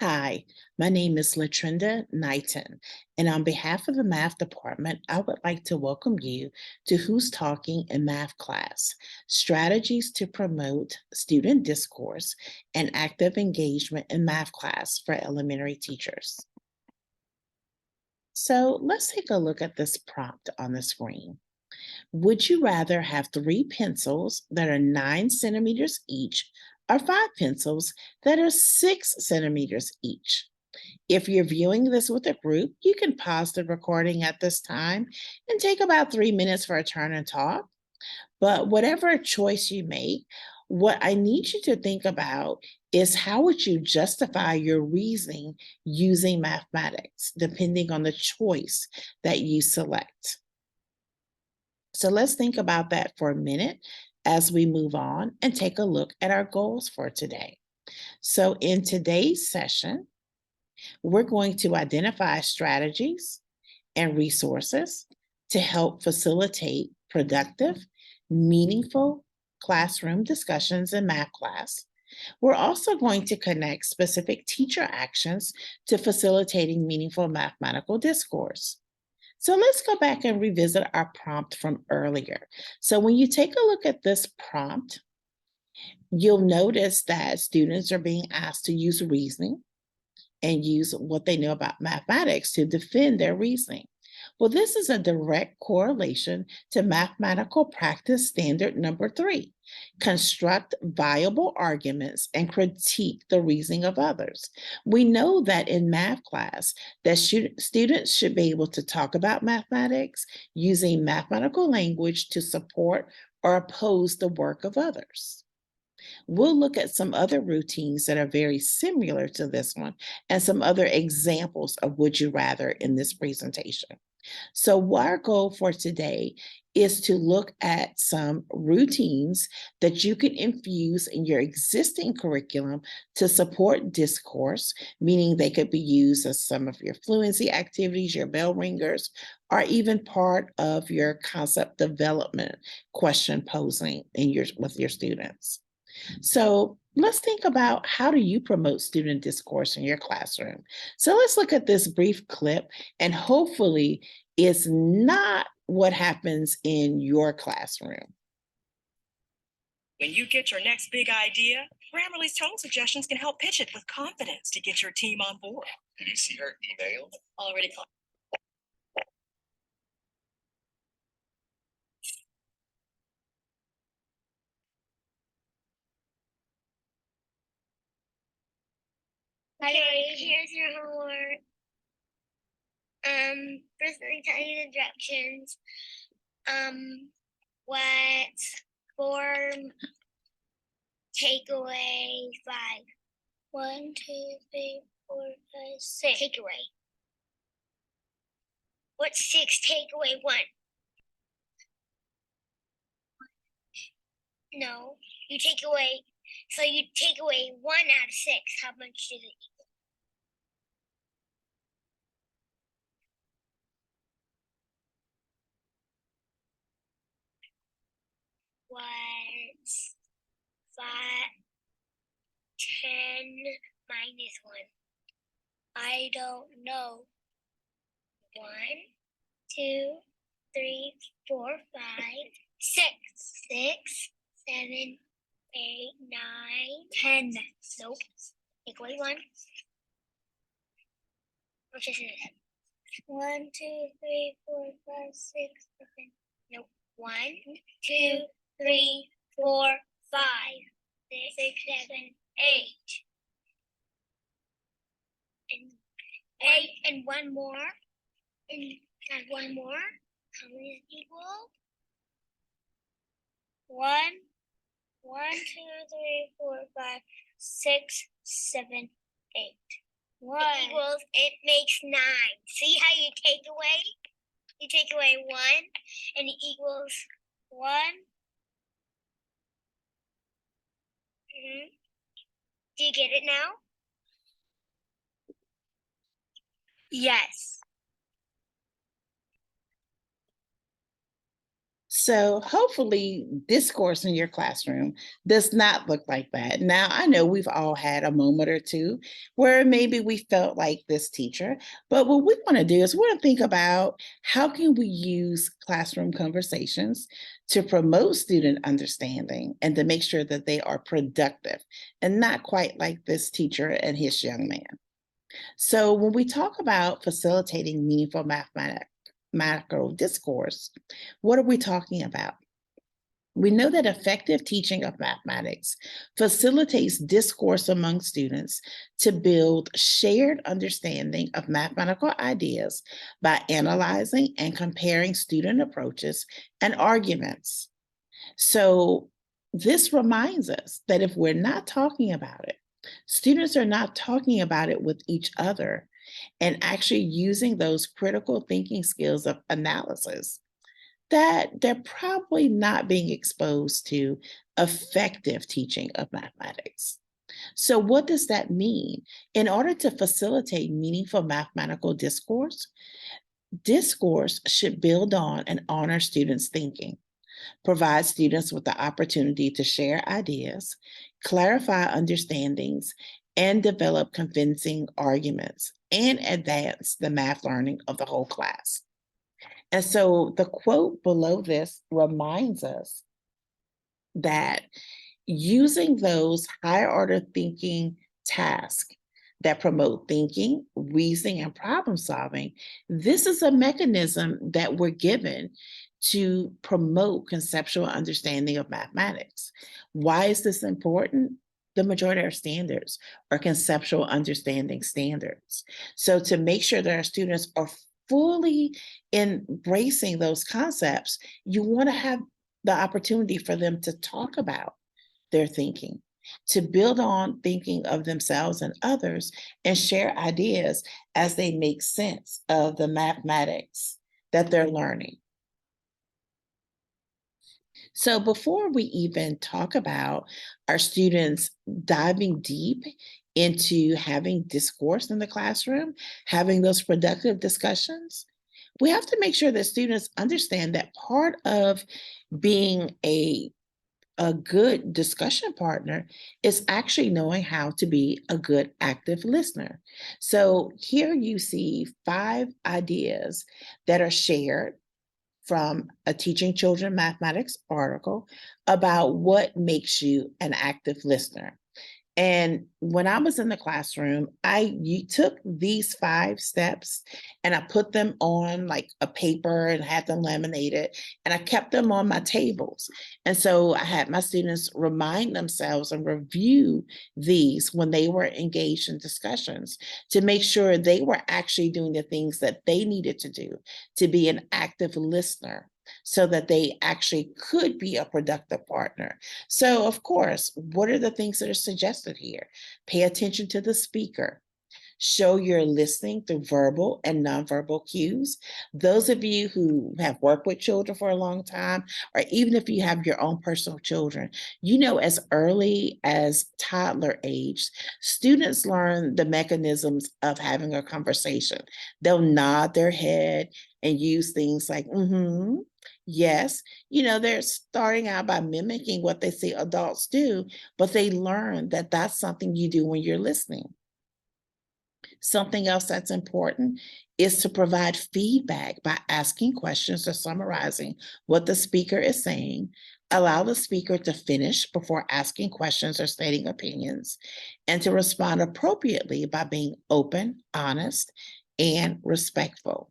Hi, my name is Latrinda Knighton, and on behalf of the math department, I would like to welcome you to Who's Talking in Math Class, Strategies to Promote Student Discourse and Active Engagement in Math Class for Elementary Teachers. So let's take a look at this prompt on the screen. Would you rather have three pencils that are 9 centimeters each or five pencils that are 6 centimeters each? If you're viewing this with a group, you can pause the recording at this time and take about 3 minutes for a turn and talk. But whatever choice you make, what I need you to think about is how would you justify your reasoning using mathematics, depending on the choice that you select. So let's think about that for a minute as we move on and take a look at our goals for today. So in today's session, we're going to identify strategies and resources to help facilitate productive, meaningful classroom discussions in math class. We're also going to connect specific teacher actions to facilitating meaningful mathematical discourse. So let's go back and revisit our prompt from earlier. So when you take a look at this prompt, you'll notice that students are being asked to use reasoning and use what they know about mathematics to defend their reasoning. Well, this is a direct correlation to mathematical practice standard number 3. Construct viable arguments and critique the reasoning of others. We know that in math class that students should be able to talk about mathematics using mathematical language to support or oppose the work of others. We'll look at some other routines that are very similar to this one and some other examples of would you rather in this presentation. So our goal for today is to look at some routines that you can infuse in your existing curriculum to support discourse, meaning they could be used as some of your fluency activities, your bell ringers, or even part of your concept development question posing with your students. So let's think about how do you promote student discourse in your classroom? So let's look at this brief clip and hopefully it's not what happens in your classroom. When you get your next big idea, Grammarly's tone suggestions can help pitch it with confidence to get your team on board. Did you see her email? Already caught. Okay, here's your homework. First let me tell you the directions. What form takeaway 5? 1, 2, 3, 4, 5, 6. Takeaway. What's 6 takeaway 1? No, you take away. So you take away 1 out of 6. How much does it equal? What's 10 minus 1? I don't know. 1, 2, 3, 4, 5, 6. 6, 7, 8, 9, 10. Nope. Take away 1. Which is it? 1, 2, 3, 4, 5, 6, 7. Nope. 1, 2, 3, 4, 5, 6, 7, 8. And 1 more. And add 1 more. How many is equal? 1, 1, 2, 3, 4, 5, 6, 7, 8. 1. It makes 9. See how you take away? You take away 1 and it equals 1. Do you get it now? Yes. So hopefully discourse in your classroom does not look like that. Now, I know we've all had a moment or two where maybe we felt like this teacher, but what we want to do is we want to think about how can we use classroom conversations to promote student understanding and to make sure that they are productive and not quite like this teacher and his young man. So when we talk about facilitating meaningful mathematical discourse, what are we talking about? We know that effective teaching of mathematics facilitates discourse among students to build shared understanding of mathematical ideas by analyzing and comparing student approaches and arguments. So this reminds us that if we're not talking about it, students are not talking about it with each other and actually using those critical thinking skills of analysis, that they're probably not being exposed to effective teaching of mathematics. So, what does that mean? In order to facilitate meaningful mathematical discourse should build on and honor students' thinking, provide students with the opportunity to share ideas, clarify understandings, and develop convincing arguments, and advance the math learning of the whole class. And so the quote below this reminds us that using those higher order thinking tasks that promote thinking, reasoning, and problem solving, this is a mechanism that we're given to promote conceptual understanding of mathematics. Why is this important? The majority of our standards are conceptual understanding standards. So to make sure that our students are fully embracing those concepts, you want to have the opportunity for them to talk about their thinking, to build on thinking of themselves and others, and share ideas as they make sense of the mathematics that they're learning. So before we even talk about our students diving deep into having discourse in the classroom, having those productive discussions, we have to make sure that students understand that part of being a good discussion partner is actually knowing how to be a good active listener. So here you see 5 ideas that are shared from a Teaching Children Mathematics article about what makes you an active listener. And when I was in the classroom, you took these 5 steps and I put them on like a paper and had them laminated, and I kept them on my tables. And so I had my students remind themselves and review these when they were engaged in discussions to make sure they were actually doing the things that they needed to do to be an active listener so that they actually could be a productive partner. So, of course, what are the things that are suggested here? Pay attention to the speaker. Show you're listening through verbal and nonverbal cues. Those of you who have worked with children for a long time, or even if you have your own personal children, you know, as early as toddler age, students learn the mechanisms of having a conversation. They'll nod their head and use things like, yes. You know, they're starting out by mimicking what they see adults do, but they learn that that's something you do when you're listening. Something else that's important is to provide feedback by asking questions or summarizing what the speaker is saying. Allow the speaker to finish before asking questions or stating opinions, and to respond appropriately by being open, honest, and respectful.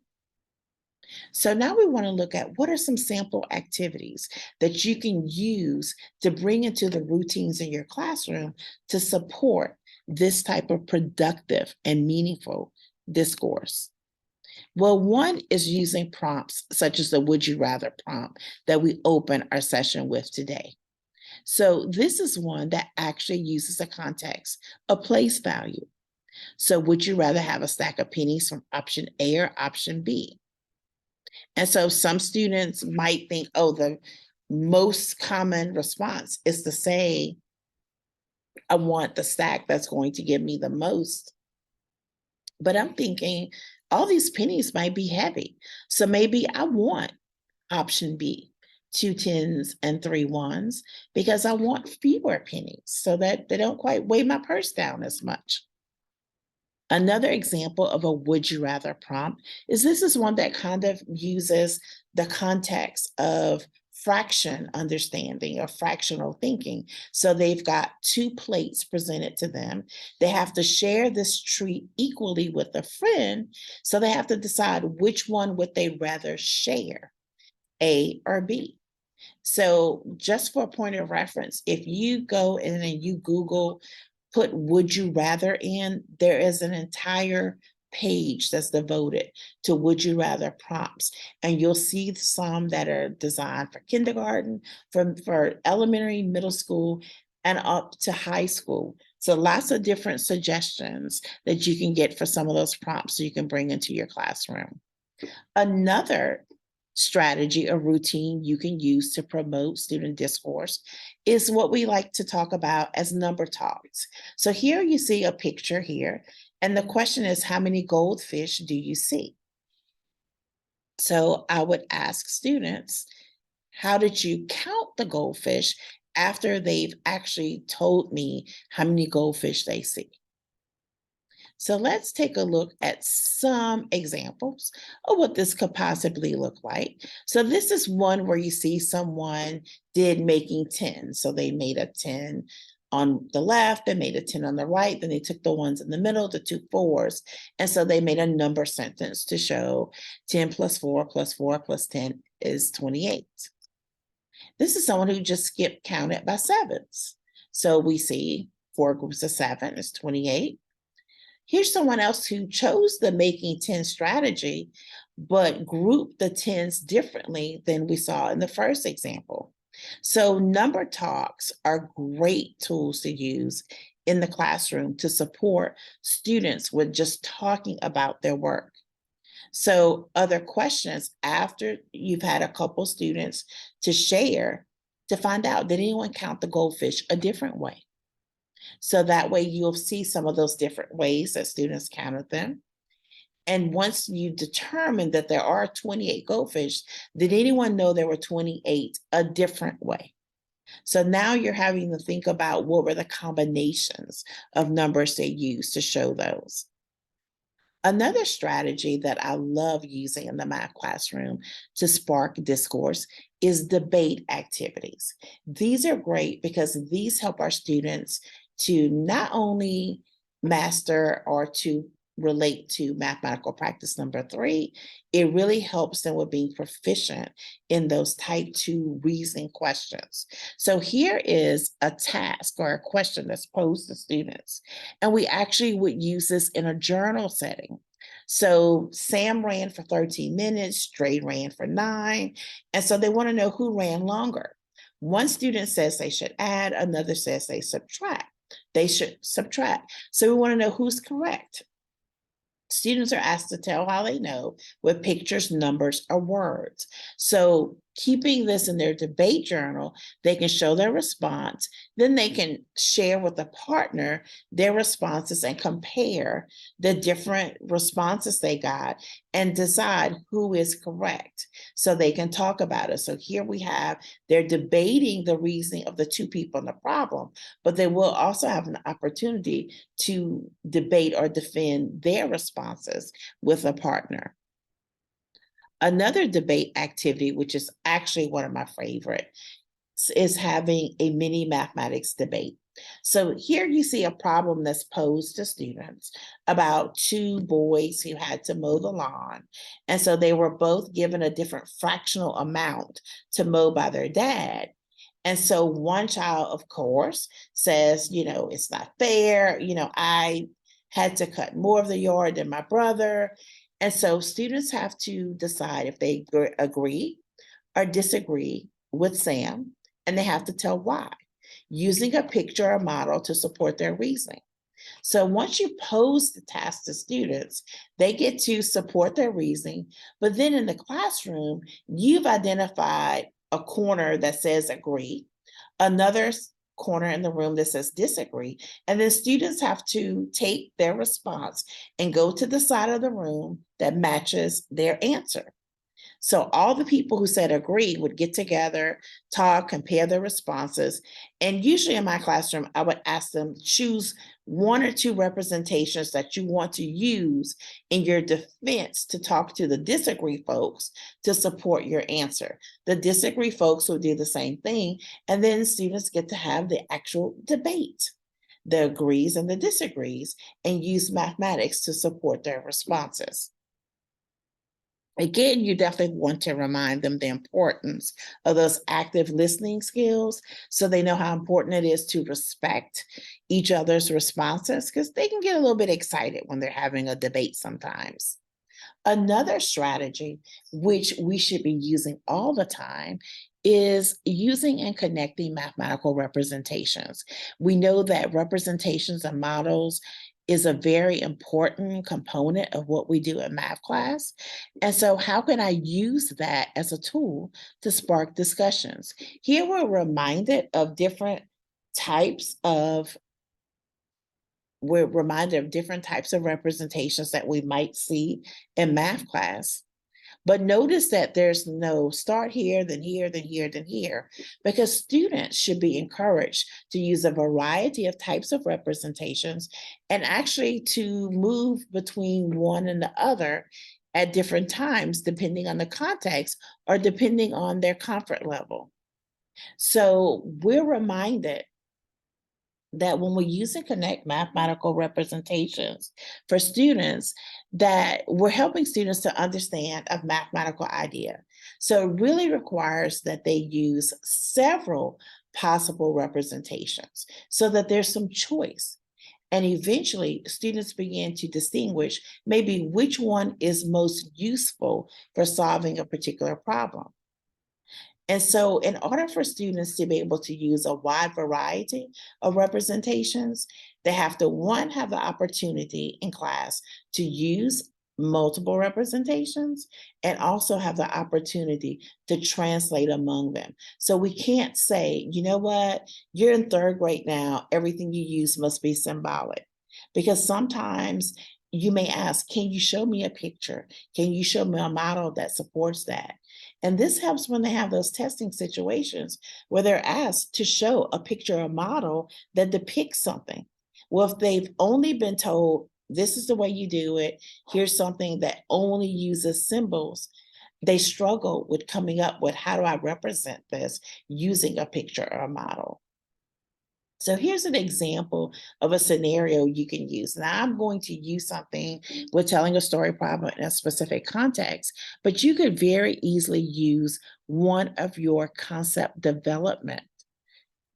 So now we want to look at what are some sample activities that you can use to bring into the routines in your classroom to support this type of productive and meaningful discourse. Well, one is using prompts such as the would you rather prompt that we open our session with today. So this is one that actually uses a context, a place value. So would you rather have a stack of pennies from option A or option B? And so some students might think, oh, the most common response is to say, I want the stack that's going to give me the most. But I'm thinking all these pennies might be heavy. So maybe I want option B. 2 10s and 3 1s because I want fewer pennies so that they don't quite weigh my purse down as much. Another example of a would you rather prompt is this is one that kind of uses the context of fraction understanding or fractional thinking. So they've got 2 plates presented to them. They have to share this treat equally with a friend. So they have to decide which one would they rather share, A or B. So just for a point of reference, if you go in and you Google, put would you rather in, there is an entire page that's devoted to would you rather prompts. And you'll see some that are designed for kindergarten, for elementary, middle school, and up to high school. So lots of different suggestions that you can get for some of those prompts so you can bring into your classroom. Another strategy or routine you can use to promote student discourse is what we like to talk about as number talks. So here you see a picture here, and the question is, how many goldfish do you see? So I would ask students, how did you count the goldfish after they've actually told me how many goldfish they see? So let's take a look at some examples of what this could possibly look like. So this is one where you see someone did making 10. So they made a 10 on the left, they made a 10 on the right, then they took the ones in the middle, the 2 4s. And so they made a number sentence to show 10 plus 4 plus 4 plus 10 is 28. This is someone who just skipped counted by sevens. So we see 4 groups of 7 is 28. Here's someone else who chose the making 10 strategy, but grouped the 10s differently than we saw in the first example. So number talks are great tools to use in the classroom to support students with just talking about their work. So other questions after you've had a couple students to share to find out, did anyone count the goldfish a different way? So that way you'll see some of those different ways that students counted them. And once you determine that there are 28 goldfish, did anyone know there were 28 a different way? So now you're having to think about what were the combinations of numbers they used to show those. Another strategy that I love using in the math classroom to spark discourse is debate activities. These are great because these help our students to not only master or to relate to mathematical practice number 3, it really helps them with being proficient in those type 2 reasoning questions. So here is a task or a question that's posed to students, and we actually would use this in a journal setting. So Sam ran for 13 minutes, Dre ran for 9, and so they want to know who ran longer. One student says they should add, another says they subtract. They should subtract. So we want to know who's correct. Students are asked to tell how they know with pictures, numbers, or words. So keeping this in their debate journal, they can show their response. Then they can share with a partner their responses and compare the different responses they got and decide who is correct so they can talk about it. So here we have, they're debating the reasoning of the 2 people in the problem, but they will also have an opportunity to debate or defend their responses with a partner. Another debate activity, which is actually one of my favorite, is having a mini mathematics debate. So here you see a problem that's posed to students about 2 boys who had to mow the lawn. And so they were both given a different fractional amount to mow by their dad. And so one child, of course, says, it's not fair. I had to cut more of the yard than my brother. And so students have to decide if they agree or disagree with Sam, and they have to tell why, using a picture or model to support their reasoning. So once you pose the task to students, they get to support their reasoning, but then in the classroom, you've identified a corner that says agree, another corner in the room that says disagree, and then students have to take their response and go to the side of the room that matches their answer. So all the people who said agree would get together, talk, compare their responses. And usually in my classroom, I would ask them choose one or two representations that you want to use in your defense to talk to the disagree folks to support your answer. The disagree folks will do the same thing, and then students get to have the actual debate, the agrees and the disagrees, and use mathematics to support their responses. Again, you definitely want to remind them the importance of those active listening skills so they know how important it is to respect each other's responses, because they can get a little bit excited when they're having a debate sometimes. Another strategy, which we should be using all the time, is using and connecting mathematical representations. We know that representations and models is a very important component of what we do in math class. And so how can I use that as a tool to spark discussions? Here we're reminded of different types of we're reminded of different types of representations that we might see in math class. But notice that there's no start here, then here, then here, then here, because students should be encouraged to use a variety of types of representations and actually to move between one and the other at different times, depending on the context or depending on their comfort level. So we're reminded that when we use and connect mathematical representations for students, that we're helping students to understand a mathematical idea. So it really requires that they use several possible representations so that there's some choice. And eventually students begin to distinguish maybe which one is most useful for solving a particular problem. And so in order for students to be able to use a wide variety of representations, they have to, one, have the opportunity in class to use multiple representations and also have the opportunity to translate among them. So we can't say, you know what, you're in third grade now, everything you use must be symbolic. Because sometimes you may ask, can you show me a picture? Can you show me a model that supports that? And this helps when they have those testing situations where they're asked to show a picture or model that depicts something. Well, if they've only been told, this is the way you do it, here's something that only uses symbols, they struggle with coming up with, how do I represent this using a picture or a model? So here's an example of a scenario you can use. Now I'm going to use something with telling a story problem in a specific context, but you could very easily use one of your concept development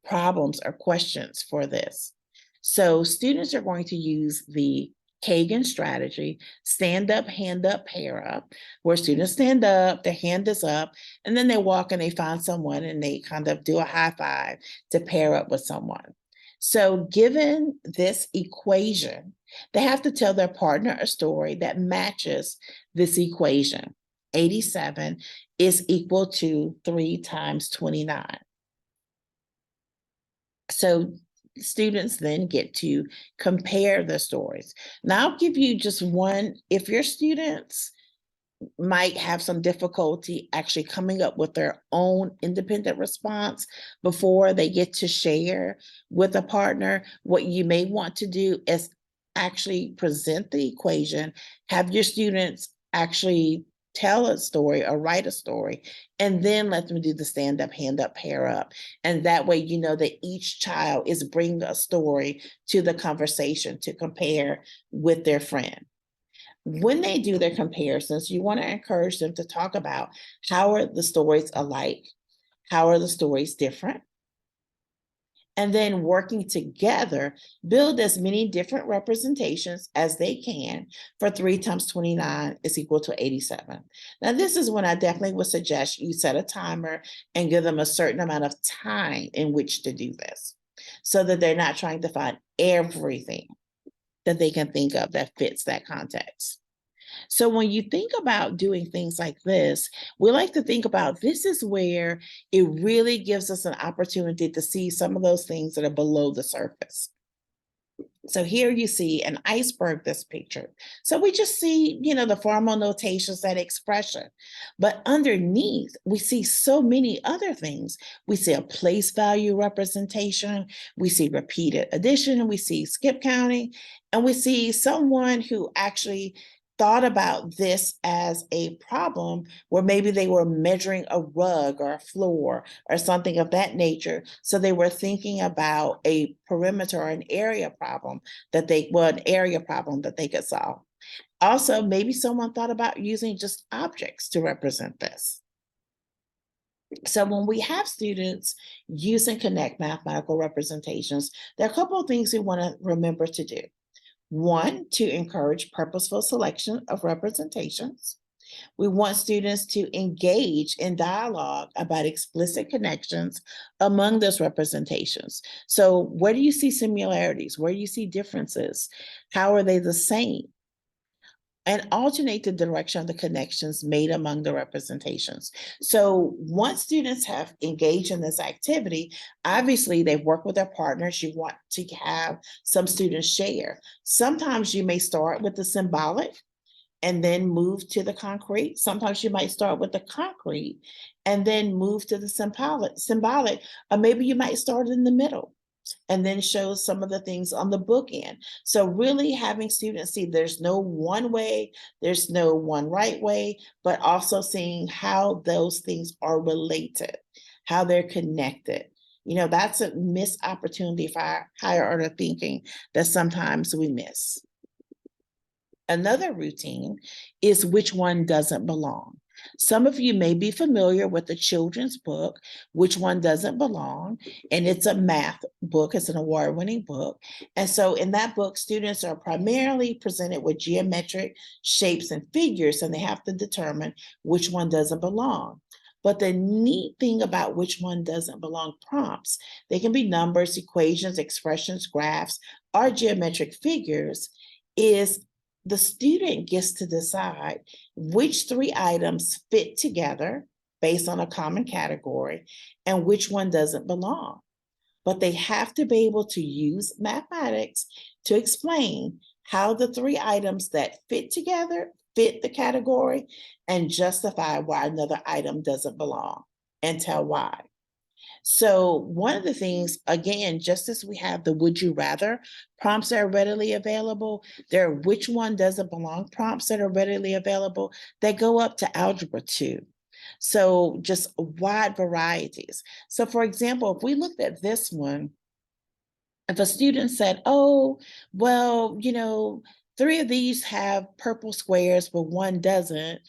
problems or questions for this. So students are going to use the Kagan strategy, stand up, hand up, pair up, where students stand up, their hand is up, and then they walk and they find someone and they kind of do a high five to pair up with someone. So given this equation, they have to tell their partner a story that matches this equation. 87 is equal to 3 times 29. So students then get to compare the stories. Now I'll give you just one. If your students might have some difficulty actually coming up with their own independent response before they get to share with a partner, what you may want to do is actually present the equation, have your students actually tell a story or write a story, and then let them do the stand up, hand up, pair up. And that way, you know that each child is bringing a story to the conversation to compare with their friend. When they do their comparisons, you want to encourage them to talk about, how are the stories alike? How are the stories different? And then working together, build as many different representations as they can for 3 times 29 is equal to 87. Now, this is when I definitely would suggest you set a timer and give them a certain amount of time in which to do this, so that they're not trying to find everything that they can think of that fits that context. So when you think about doing things like this, we like to think about, this is where it really gives us an opportunity to see some of those things that are below the surface. So here you see an iceberg, this picture. So we just see, the formal notations, that expression. But underneath, we see so many other things. We see a place value representation. We see repeated addition. And we see skip counting. And we see someone who actually thought about this as a problem where maybe they were measuring a rug or a floor or something of that nature. So they were thinking about a perimeter or an area problem that they could solve. Also, maybe someone thought about using just objects to represent this. So when we have students use and connect mathematical representations, there are a couple of things we want to remember to do. One, to encourage purposeful selection of representations. We want students to engage in dialogue about explicit connections among those representations. So where do you see similarities? Where do you see differences? How are they the same? And alternate the direction of the connections made among the representations. So once students have engaged in this activity, obviously they've worked with their partners. You want to have some students share. Sometimes you may start with the symbolic and then move to the concrete. Sometimes you might start with the concrete and then move to the symbolic, or maybe you might start in the middle and then show some of the things on the bookend. So really having students see there's no one way, there's no one right way, but also seeing how those things are related, how they're connected. That's a missed opportunity for higher order thinking that sometimes we miss. Another routine is which one doesn't belong. Some of you may be familiar with the children's book, Which One Doesn't Belong, and it's a math book. It's an award-winning book. And so in that book, students are primarily presented with geometric shapes and figures, and they have to determine which one doesn't belong. But the neat thing about which one doesn't belong prompts, they can be numbers, equations, expressions, graphs, or geometric figures, is the student gets to decide which 3 items fit together based on a common category and which one doesn't belong. But they have to be able to use mathematics to explain how the 3 items that fit together fit the category and justify why another item doesn't belong and tell why. So one of the things, again, just as we have the would you rather prompts that are readily available, there are which one doesn't belong prompts that are readily available that go up to Algebra 2. So just wide varieties. So for example, if we looked at this one, if a student said, oh, well, 3 of these have purple squares, but one doesn't,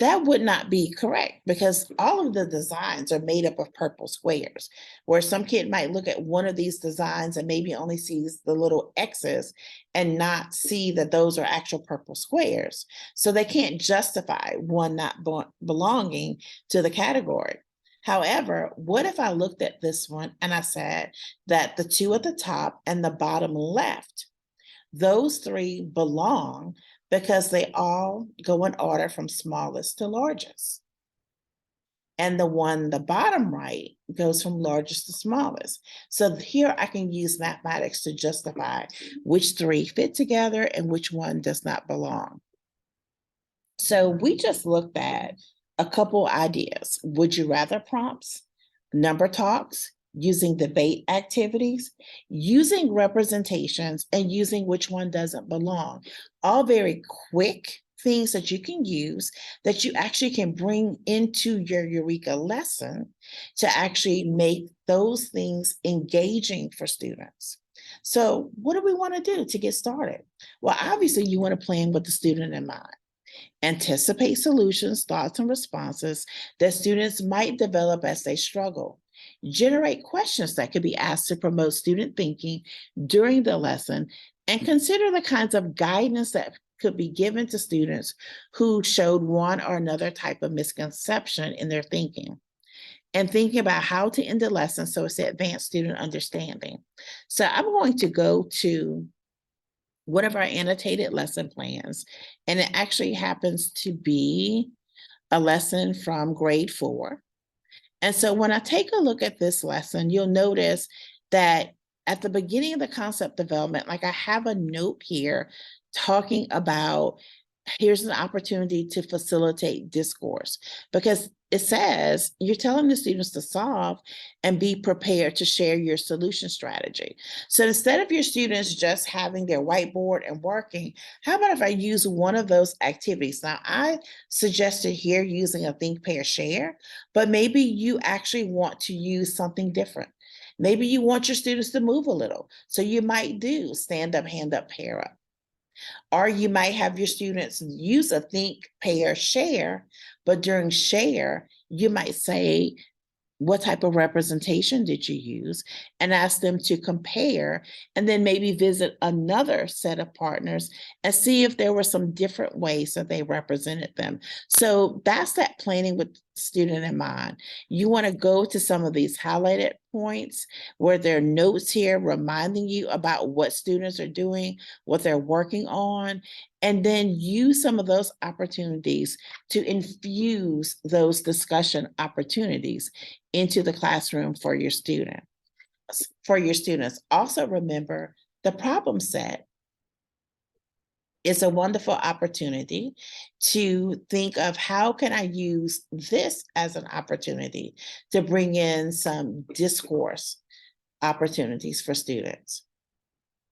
that would not be correct because all of the designs are made up of purple squares, where some kid might look at one of these designs and maybe only sees the little X's and not see that those are actual purple squares. So they can't justify one not belonging to the category. However, what if I looked at this one and I said that the 2 at the top and the bottom left, those 3 belong because they all go in order from smallest to largest. And the bottom right goes from largest to smallest. So here I can use mathematics to justify which 3 fit together and which one does not belong. So we just looked at a couple ideas. Would you rather prompts, number talks, using debate activities, using representations, and using which one doesn't belong. All very quick things that you can use that you actually can bring into your Eureka lesson to actually make those things engaging for students. So what do we want to do to get started? Well, obviously you want to plan with the student in mind. Anticipate solutions, thoughts, and responses that students might develop as they struggle. Generate questions that could be asked to promote student thinking during the lesson, and consider the kinds of guidance that could be given to students who showed one or another type of misconception in their thinking. And thinking about how to end the lesson so it's advanced student understanding. So I'm going to go to one of our annotated lesson plans, and it actually happens to be a lesson from grade 4. And so when I take a look at this lesson, you'll notice that at the beginning of the concept development, like I have a note here talking about here's an opportunity to facilitate discourse, because it says you're telling the students to solve and be prepared to share your solution strategy. So instead of your students just having their whiteboard and working, how about if I use one of those activities? Now, I suggested here using a think, pair, share, but maybe you actually want to use something different. Maybe you want your students to move a little. So you might do stand up, hand up, pair up. Or you might have your students use a think, pair, share, but during share, you might say, what type of representation did you use, and ask them to compare, and then maybe visit another set of partners and see if there were some different ways that they represented them. So that's that planning with student in mind. You want to go to some of these highlighted points where there are notes here reminding you about what students are doing, what they're working on, and then use some of those opportunities to infuse those discussion opportunities into the classroom for your students. Also remember the problem set is a wonderful opportunity to think of how can I use this as an opportunity to bring in some discourse opportunities for students.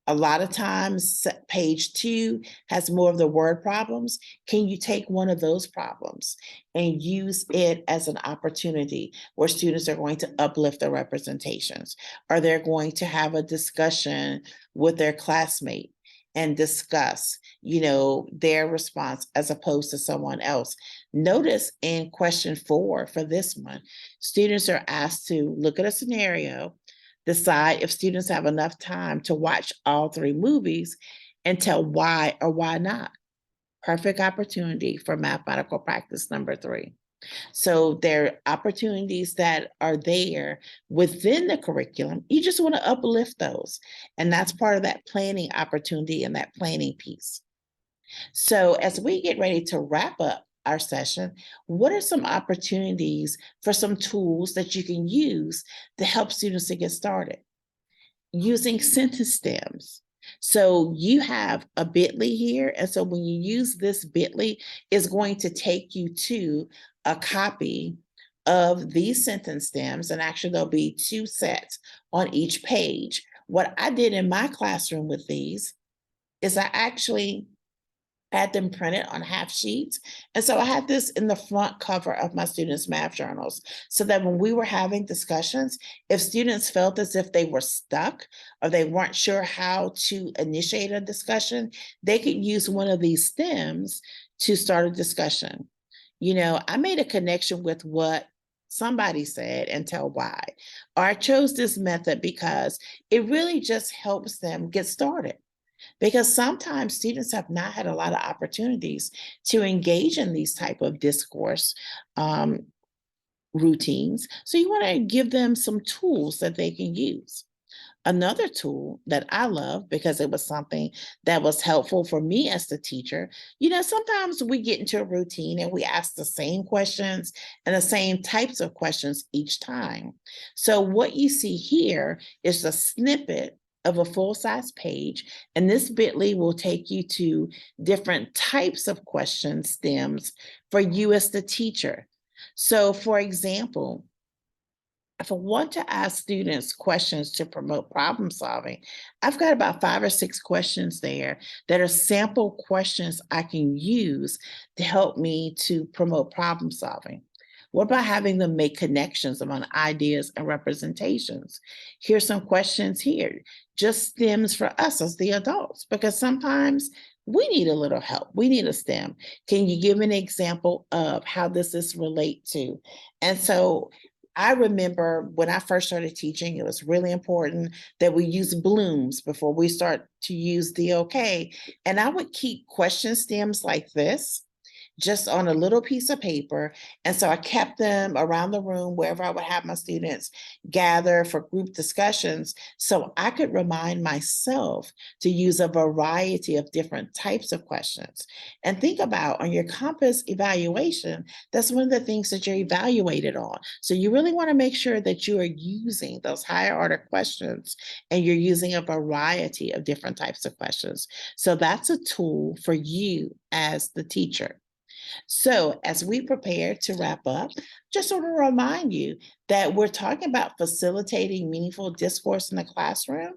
A lot of times, page 2 has more of the word problems. Can you take one of those problems and use it as an opportunity where students are going to uplift their representations? Or they're going to have a discussion with their classmate and discuss, their response as opposed to someone else. Notice in question 4 for this one, students are asked to look at a scenario, decide if students have enough time to watch all 3 movies, and tell why or why not. Perfect opportunity for mathematical practice number 3. So there are opportunities that are there within the curriculum. You just want to uplift those. And that's part of that planning opportunity and that planning piece. So as we get ready to wrap up our session, what are some opportunities for some tools that you can use to help students to get started? Using sentence stems. So you have a bit.ly here. And so when you use this bit.ly, it's going to take you to a copy of these sentence stems. And actually there'll be 2 sets on each page. What I did in my classroom with these is I actually had them printed on half sheets. And so I had this in the front cover of my students' math journals so that when we were having discussions, if students felt as if they were stuck or they weren't sure how to initiate a discussion, they could use one of these stems to start a discussion. I made a connection with what somebody said and tell why. Or I chose this method because it really just helps them get started. Because sometimes students have not had a lot of opportunities to engage in these type of discourse routines. So you want to give them some tools that they can use. Another tool that I love because it was something that was helpful for me as the teacher, sometimes we get into a routine and we ask the same questions and the same types of questions each time. So what you see here is a snippet of a full-size page, and this bit.ly will take you to different types of question stems for you as the teacher. So for example, if I want to ask students questions to promote problem solving, I've got about 5 or 6 questions there that are sample questions I can use to help me to promote problem solving. What about having them make connections among ideas and representations? Here's some questions here, just stems for us as the adults, because sometimes we need a little help. We need a STEM. Can you give an example of how this is relate to? And so I remember when I first started teaching, it was really important that we use blooms before we start to use the OK. And I would keep question stems like this just on a little piece of paper. And so I kept them around the room wherever I would have my students gather for group discussions, so I could remind myself to use a variety of different types of questions. And think about on your compass evaluation, that's one of the things that you're evaluated on. So you really want to make sure that you are using those higher order questions and you're using a variety of different types of questions. So that's a tool for you as the teacher. So, as we prepare to wrap up, just want to remind you that we're talking about facilitating meaningful discourse in the classroom,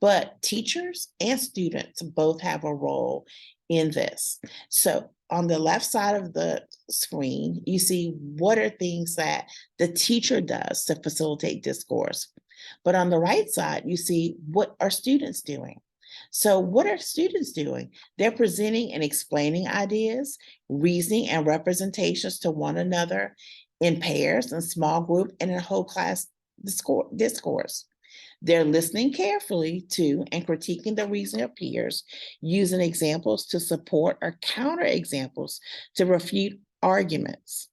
but teachers and students both have a role in this. So, on the left side of the screen, you see what are things that the teacher does to facilitate discourse. But on the right side, you see what are students doing. So, what are students doing? They're presenting and explaining ideas, reasoning, and representations to one another in pairs, in small group, and in whole class discourse. They're listening carefully to and critiquing the reasoning of peers, using examples to support or counter examples to refute arguments.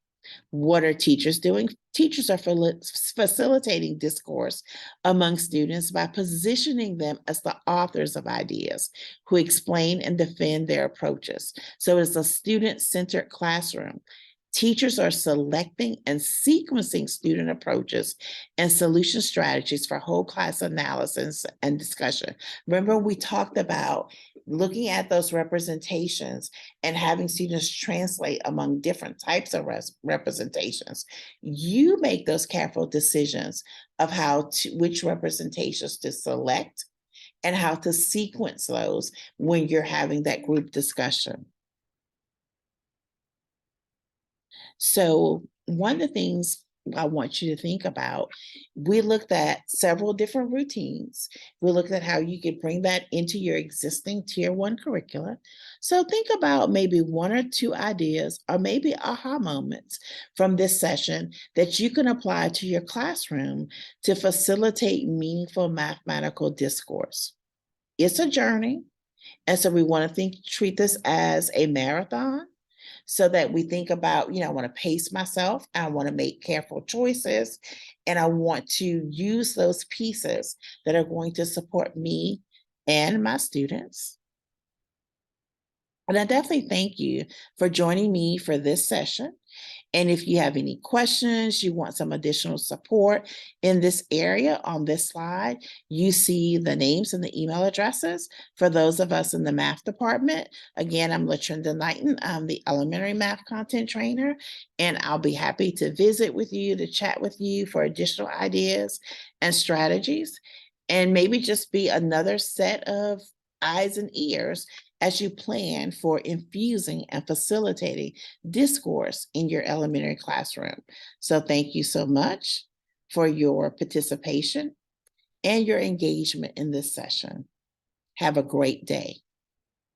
What are teachers doing? Teachers are facilitating discourse among students by positioning them as the authors of ideas who explain and defend their approaches. So it's a student-centered classroom. Teachers are selecting and sequencing student approaches and solution strategies for whole class analysis and discussion. Remember, we talked about looking at those representations and having students translate among different types of representations. You make those careful decisions of which representations to select and how to sequence those when you're having that group discussion. So one of the things I want you to think about, we looked at several different routines. We looked at how you could bring that into your existing tier 1 curricula. So think about maybe one or two ideas or maybe aha moments from this session that you can apply to your classroom to facilitate meaningful mathematical discourse. It's a journey. And so we want to treat this as a marathon, so that we think about, I want to pace myself, I want to make careful choices, and I want to use those pieces that are going to support me and my students. And I definitely thank you for joining me for this session. And if you have any questions, you want some additional support in this area, on this slide, you see the names and the email addresses for those of us in the math department. Again, I'm LaTrinda Knighton. I'm the elementary math content trainer, and I'll be happy to visit with you, to chat with you for additional ideas and strategies, and maybe just be another set of eyes and ears as you plan for infusing and facilitating discourse in your elementary classroom. So thank you so much for your participation and your engagement in this session. Have a great day.